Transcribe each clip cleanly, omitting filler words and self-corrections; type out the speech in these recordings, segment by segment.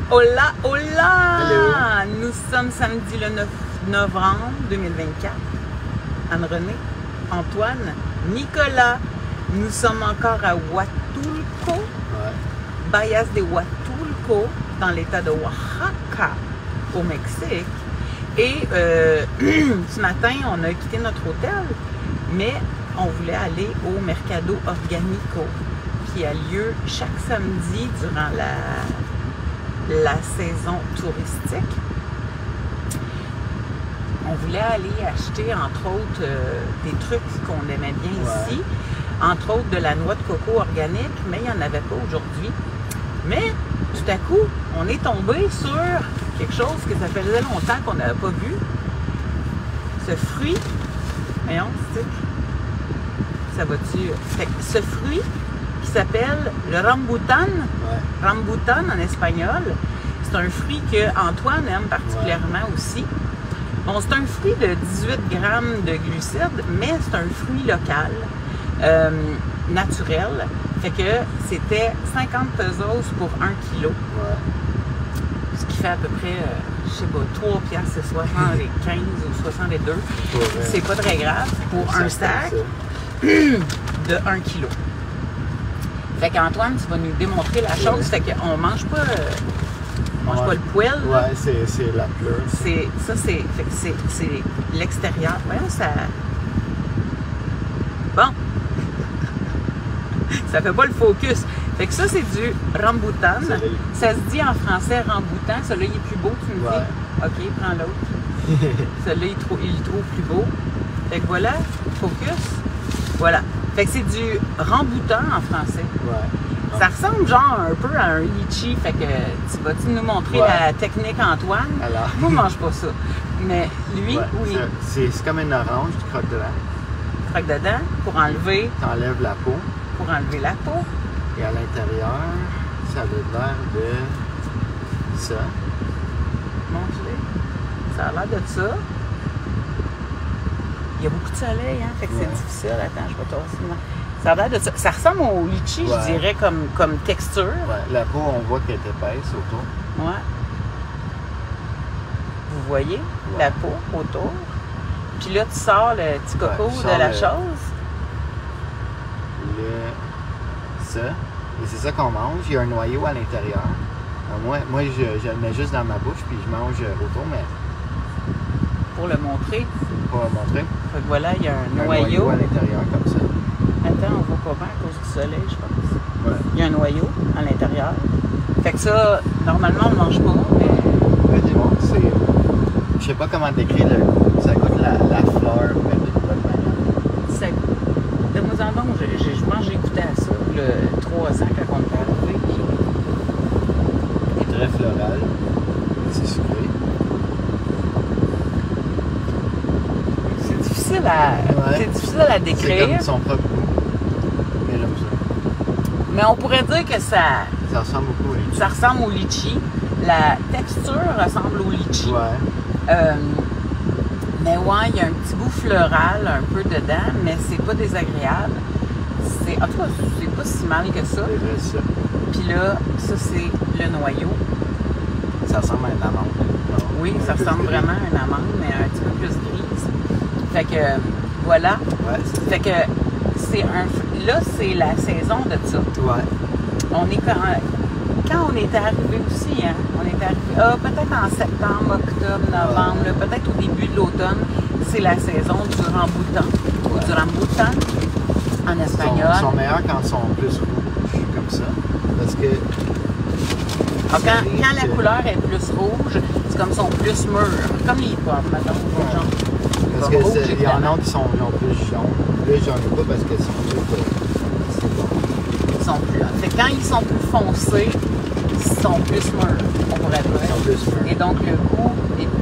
Hola, hola! Hello. Nous sommes samedi le 9 novembre 2024. Anne-Renée, Antoine, Nicolas. Nous sommes encore à Huatulco, Ouais. Bayas de Huatulco, dans l'état de Oaxaca, au Mexique. Et ce matin, on a quitté notre hôtel, mais on voulait aller au Mercado Organico, qui a lieu chaque samedi durant la saison touristique. On voulait aller acheter, entre autres, des trucs qu'on aimait bien ici, entre autres de la noix de coco organique, mais il n'y en avait pas aujourd'hui. Mais tout à coup, on est tombé sur quelque chose que ça faisait longtemps qu'on n'avait pas vu. Ce fruit, voyons, ça va-tu? Ce fruit qui s'appelle le rambutan, rambutan en espagnol, c'est un fruit que Antoine aime particulièrement aussi. Bon, c'est un fruit de 18 grammes de glucides, mais c'est un fruit local, naturel. Fait que c'était 50 pesos pour 1 kilo. Ce qui fait à peu près, je sais pas, 3 piastres, c'est 75 ou 62. C'est pas très grave pour un sac de 1 kilo. Fait qu'Antoine, tu vas nous démontrer la chose. Fait qu'on mange pas... On mange pas le poêle. Ouais, c'est la pleure. C'est l'extérieur. Voyons, ça... Bon. Ça fait pas le focus. Fait que ça, c'est du rambutan. Ça se dit en français ramboutan. Celui-là, il est plus beau, tu me dis. OK, prends l'autre. Celui-là, il le trouve plus beau. Fait que voilà, focus. Voilà. Fait que c'est du ramboutan en français. Ouais. Ça ressemble genre un peu à un litchi. Fait que tu vas-tu nous montrer la technique, Antoine? Alors. Moi, je mange pas ça. Mais lui, oui. C'est comme une orange, tu croques dedans. Tu croques dedans pour enlever. T'enlèves la peau. Pour enlever la peau. Et à l'intérieur, ça a l'air de ça. Mon Dieu. Ça a l'air de ça. Il y a beaucoup de soleil, hein? Fait que c'est difficile. Attends, je vais t'en. Ça a l'air de ça. Ça ressemble au litchi, je dirais, comme texture. Ouais. La peau, on voit qu'elle est épaisse autour. Ouais. Vous voyez la peau autour. Puis là, tu sors le petit coco de la chose. Ça. Et c'est ça qu'on mange. Il y a un noyau à l'intérieur. Moi je le mets juste dans ma bouche, puis je mange autour, mais... Pour le montrer. Pour le montrer. Fait que voilà, il y a un noyau. À l'intérieur, comme ça. Attends, on voit pas bien à cause du soleil, je pense. Ouais. Il y a un noyau à l'intérieur. Fait que ça, normalement, on ne mange pas, mais... Dis-moi, c'est... Je sais pas comment décrire le goût. Ça goûte la fleur, mais d'une bonne manière. Ça... De moi en bon, je pense que j'ai goûté à ça, le 3 ans quand on est arrivé. Il est très floral. C'est sucré. C'est difficile à décrire. C'est comme son propre goût. Mais j'aime ça. Mais on pourrait dire que ça ressemble beaucoup au litchi. Ça ressemble au litchi. La texture ressemble au litchi. Mais ouais, il y a un petit goût floral un peu dedans, mais c'est pas désagréable. En tout cas, c'est pas si mal que ça. C'est vrai, ça. Puis là, ça, c'est le noyau. Ça ressemble à une amande. Oui, ça ressemble vraiment à une amande, mais un petit peu plus grise. Fait que, voilà. Ouais, fait que, là, c'est la saison de ça. Ouais. On est quand on était arrivé aussi, hein, on était arrivé, peut-être en septembre, octobre, novembre, là, peut-être au début de l'automne, c'est la saison du rambutan, ou du rambutan en espagnol. Ils sont meilleurs quand ils sont plus rouges, comme ça, parce que... Quand la couleur est plus rouge, c'est comme ils sont plus mûrs, comme les pommes, mettons, genre. Parce qu'il y en a qui sont plus jaunes. Là, j'en ai pas parce qu'ils sont plus... c'est bon. Ils sont plus... Fait que quand ils sont plus foncés, ils sont plus mûrs, on pourrait dire. Ils sont plus mûrs. Et donc, le goût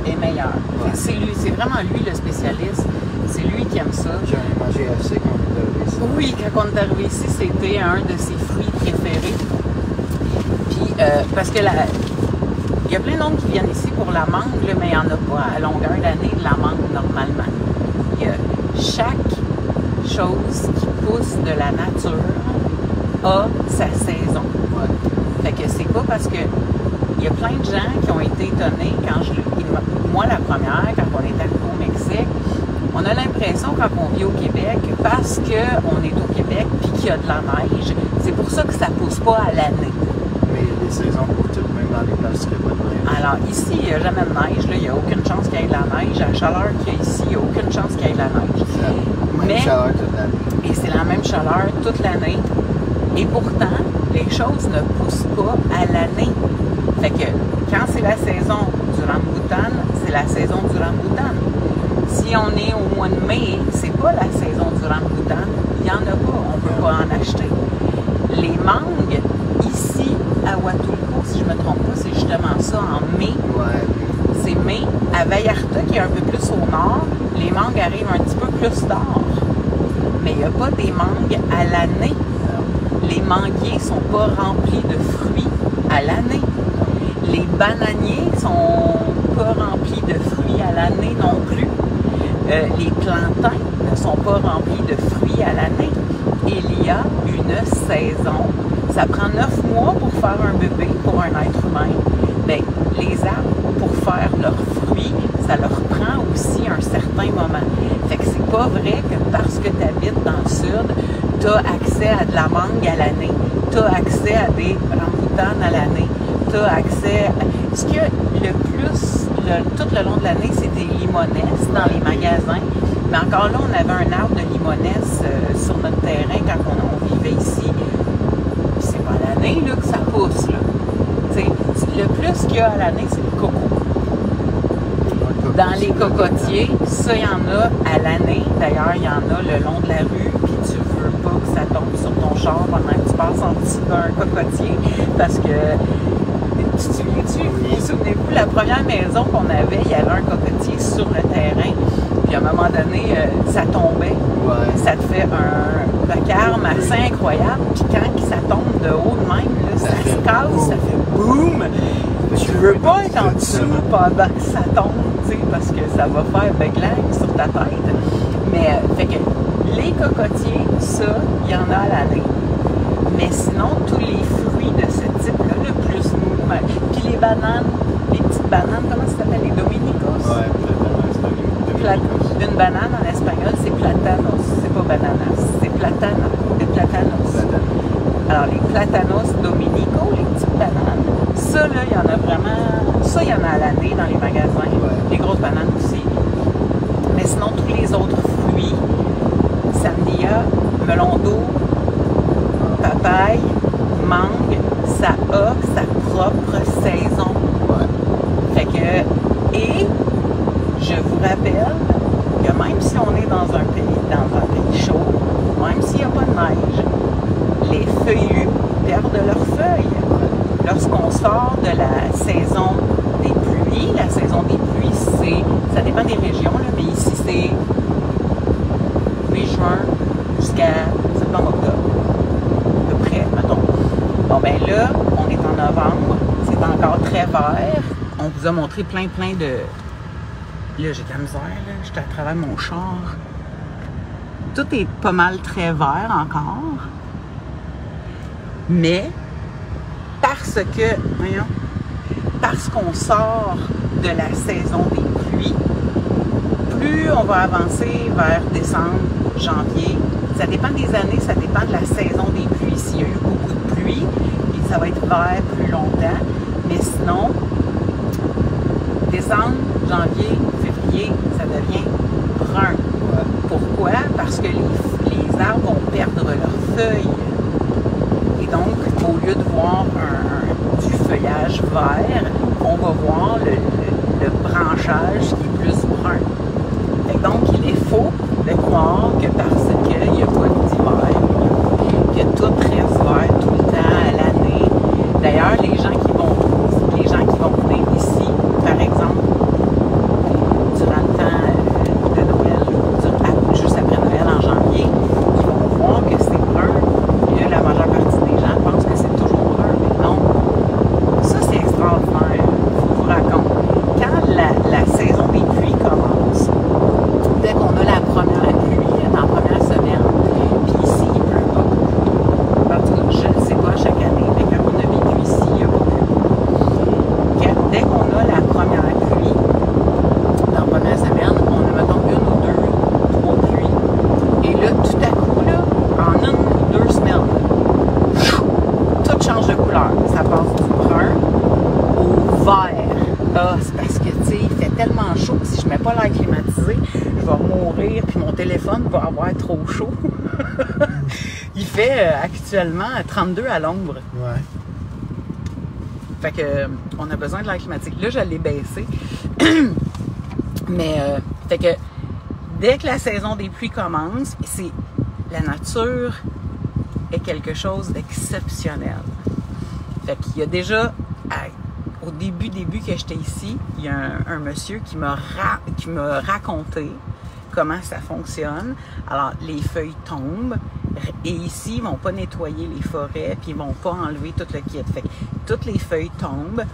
est meilleur. Ouais. C'est vraiment lui le spécialiste. C'est lui qui aime ça. J'en ai mangé assez quand on est arrivé ici. Oui, quand on est arrivé ici, c'était un de ses fruits préférés. Puis, parce que il y a plein d'autres qui viennent ici pour la mangue, là, mais il n'y en a pas à longueur d'année de la mangue normalement. Il y a chaque chose qui pousse de la nature a sa saison. Ouais. Fait que c'est pas parce que il y a plein de gens qui ont été étonnés quand moi la première, quand on est arrivé au Mexique, on a l'impression quand on vit au Québec, parce qu'on est au Québec puis qu'il y a de la neige, c'est pour ça que ça ne pousse pas à l'année. Mais il y a des saisons pour tout, même dans les places où il n'y a pas de neige. Alors ici, il n'y a jamais de neige, là. Il n'y a aucune chance qu'il y ait de la neige. À la chaleur qu'il y a ici, il n'y a aucune chance qu'il y ait de la neige. C'est la même chaleur toute l'année. Et c'est la même chaleur toute l'année. Et pourtant, les choses ne poussent pas à l'année. Fait que quand c'est la saison du rambutan, c'est la saison du rambutan. Si on est au mois de mai, c'est pas la saison du rambutan. Il n'y en a pas, on ne peut pas en acheter. Les mangues, ici, à Huatulco, si je ne me trompe pas, c'est justement ça, en mai. Ouais. C'est mai. À Vallarta, qui est un peu plus au nord, les mangues arrivent un petit peu plus tard. Mais il n'y a pas des mangues à l'année. Les manguiers ne sont pas remplis de fruits à l'année. Les bananiers ne sont pas remplis de fruits à l'année non plus. Les plantains ne sont pas remplis de fruits à l'année. Il y a une saison. Ça prend 9 mois pour faire un bébé pour un être humain. Bien, les arbres, pour faire leurs fruits, ça leur prend aussi un certain moment. Fait que c'est pas vrai que parce que tu habites dans le sud, tu as accès à de la mangue à l'année, tu as accès à des rambutans à l'année, tu as accès à... Ce que le plus, tout le long de l'année, c'est des limonesses dans les magasins. Mais encore là, on avait un arbre de limonesses sur notre terrain quand on vivait ici. C'est pas à l'année là, que ça pousse. Là. Le plus qu'il y a à l'année, c'est le coco. Dans les cocotiers, ça, il y en a à l'année. D'ailleurs, il y en a le long de la rue, puis tu veux pas que ça tombe sur ton char pendant que tu passes en dessous d'un cocotier. Parce que, vous souvenez-vous, la première maison qu'on avait, il y avait un cocotier sur le terrain. Puis à un moment donné, ça tombait. Ouais. Ça te fait un vacarme assez incroyable. Puis quand ça tombe de haut de même, là, ça se casse, ça fait boum! Tu veux pas être en dessous pendant que ça tombe, tu sais, parce que ça va faire beglang sur ta tête. Mais, fait que les cocotiers, ça, il y en a à l'année. Mais sinon, tous les fruits de ce type-là, le plus mou, puis les bananes, les petites bananes, comment ça s'appelle? Les dominicos? Ouais, Une banane en espagnol, c'est platanos. C'est pas bananas, c'est platana. Des platanos. Alors, les platanos dominico, les petites bananes, ça, là, il y en a vraiment... Ça, il y en a à l'année dans les magasins. Ouais. Les grosses bananes aussi. Mais sinon, tous les autres fruits, sandia, melon d'eau, papaye, mangue, ça a sa propre saison. Ouais. Fait que... Et... Je vous rappelle que même si on est dans un pays chaud, même s'il n'y a pas de neige, les feuillus perdent leurs feuilles. Lorsqu'on sort de la saison des pluies, la saison des pluies, ça dépend des régions, là, mais ici c'est mai-juin jusqu'à septembre-octobre, à peu près, mettons. Bon ben là, on est en novembre, c'est encore très vert. On vous a montré plein de... Là, j'ai de la misère, là. J'étais à travers mon char. Tout est pas mal très vert encore. Mais, parce qu'on sort de la saison des pluies, plus on va avancer vers décembre, janvier, ça dépend des années, ça dépend de la saison des pluies. S'il y a eu beaucoup de pluie, puis ça va être vert plus longtemps. Mais sinon, décembre, janvier, février, ça devient brun. Ouais. Pourquoi? Parce que les arbres vont perdre leurs feuilles. Et donc, au lieu de voir du feuillage vert, on va voir le branchage qui est plus brun. Et donc, il est faux de croire que parce qu'il n'y a pas d'hiver, que tout reste vert tout le temps à l'année. D'ailleurs, les gens qui vont venir ici, par exemple, durant le temps de Noël, juste après Noël en janvier, ils vont voir que c'est brun. Et là, la majeure partie des gens pensent que c'est toujours brun, mais non. Ça, c'est extraordinaire. Il faut que je vous raconte. Quand la saison des pluies commence, dès qu'on a la première pluie, dans la première semaine, puis ici, il pleut pas beaucoup. couleurs. Ça passe du brun au vert. Ah, c'est parce que, tu sais, il fait tellement chaud que si je mets pas l'air climatisé, je vais mourir, puis mon téléphone va avoir trop chaud. Il fait actuellement 32 à l'ombre. Ouais. Fait que, on a besoin de l'air climatique. Là, je l'ai baissé. Mais, fait que, dès que la saison des pluies commence, c'est la nature est quelque chose d'exceptionnel. Fait qu'il y a déjà, au début que j'étais ici, il y a un monsieur qui m'a raconté comment ça fonctionne. Alors, les feuilles tombent et ici, ils vont pas nettoyer les forêts puis ils vont pas enlever tout le kit. Fait que toutes les feuilles tombent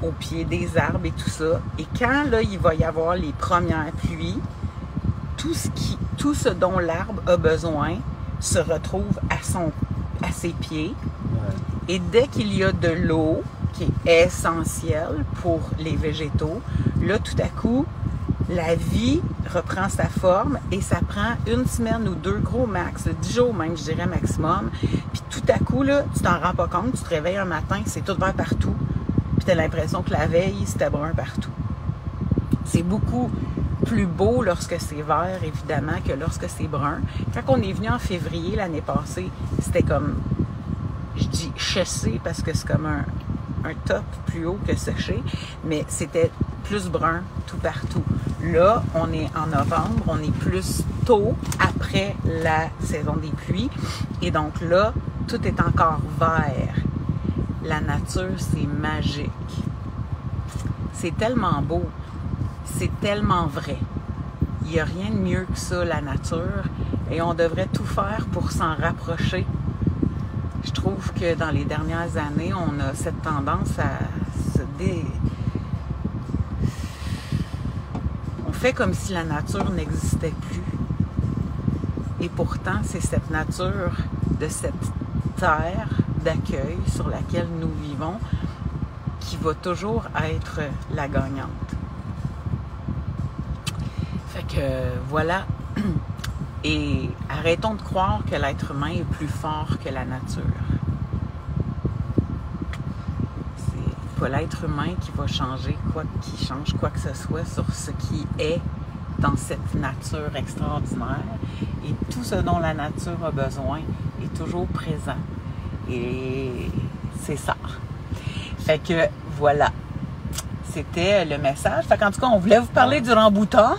au pied des arbres et tout ça. Et quand, là, il va y avoir les premières pluies, tout ce dont l'arbre a besoin se retrouve à ses pieds. Ouais. Et dès qu'il y a de l'eau, qui est essentielle pour les végétaux, là, tout à coup, la vie reprend sa forme et ça prend 1 semaine ou 2 gros max, 10 jours même, je dirais maximum. Puis tout à coup, là, tu t'en rends pas compte, tu te réveilles un matin, c'est tout vert partout. Puis tu as l'impression que la veille, c'était brun partout. C'est beaucoup plus beau lorsque c'est vert, évidemment, que lorsque c'est brun. Quand on est venu en février l'année passée, c'était comme, je dis séché parce que c'est comme un top plus haut que séché, mais c'était plus brun tout partout. Là, on est en novembre, on est plus tôt après la saison des pluies, et donc là, tout est encore vert. La nature, c'est magique. C'est tellement beau. C'est tellement vrai. Il n'y a rien de mieux que ça, la nature, et on devrait tout faire pour s'en rapprocher. Je trouve que dans les dernières années, on a cette tendance à se On fait comme si la nature n'existait plus. Et pourtant, c'est cette nature de cette terre d'accueil sur laquelle nous vivons qui va toujours être la gagnante. Fait que voilà. Et arrêtons de croire que l'être humain est plus fort que la nature. C'est pas l'être humain qui va changer qui change quoi que ce soit sur ce qui est dans cette nature extraordinaire. Et tout ce dont la nature a besoin est toujours présent. Et c'est ça. Fait que voilà. C'était le message. Fait qu'en tout cas, on voulait vous parler du rambutan.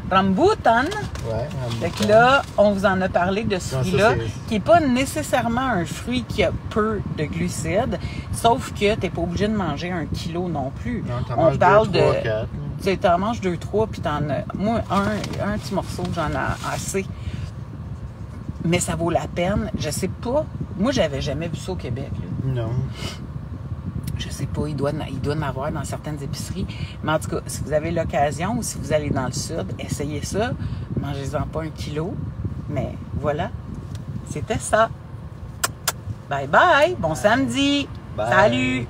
Rambutan. Ouais, Fait que là, on vous en a parlé de ce fruit-là, qui n'est pas nécessairement un fruit qui a peu de glucides, sauf que tu n'es pas obligé de manger 1 kilo non plus. Non, on parle 2, 3, 4. Tu en manges 2, 3, puis t'en as. Moi, un petit morceau, j'en ai assez. Mais ça vaut la peine. Je sais pas. Moi, j'avais jamais vu ça au Québec. Là. Non. Je sais pas, il doit en avoir dans certaines épiceries. Mais en tout cas, si vous avez l'occasion ou si vous allez dans le sud, essayez ça. Mangez-en pas 1 kilo. Mais voilà, c'était ça. Bye bye. Bon samedi. Bye. Salut.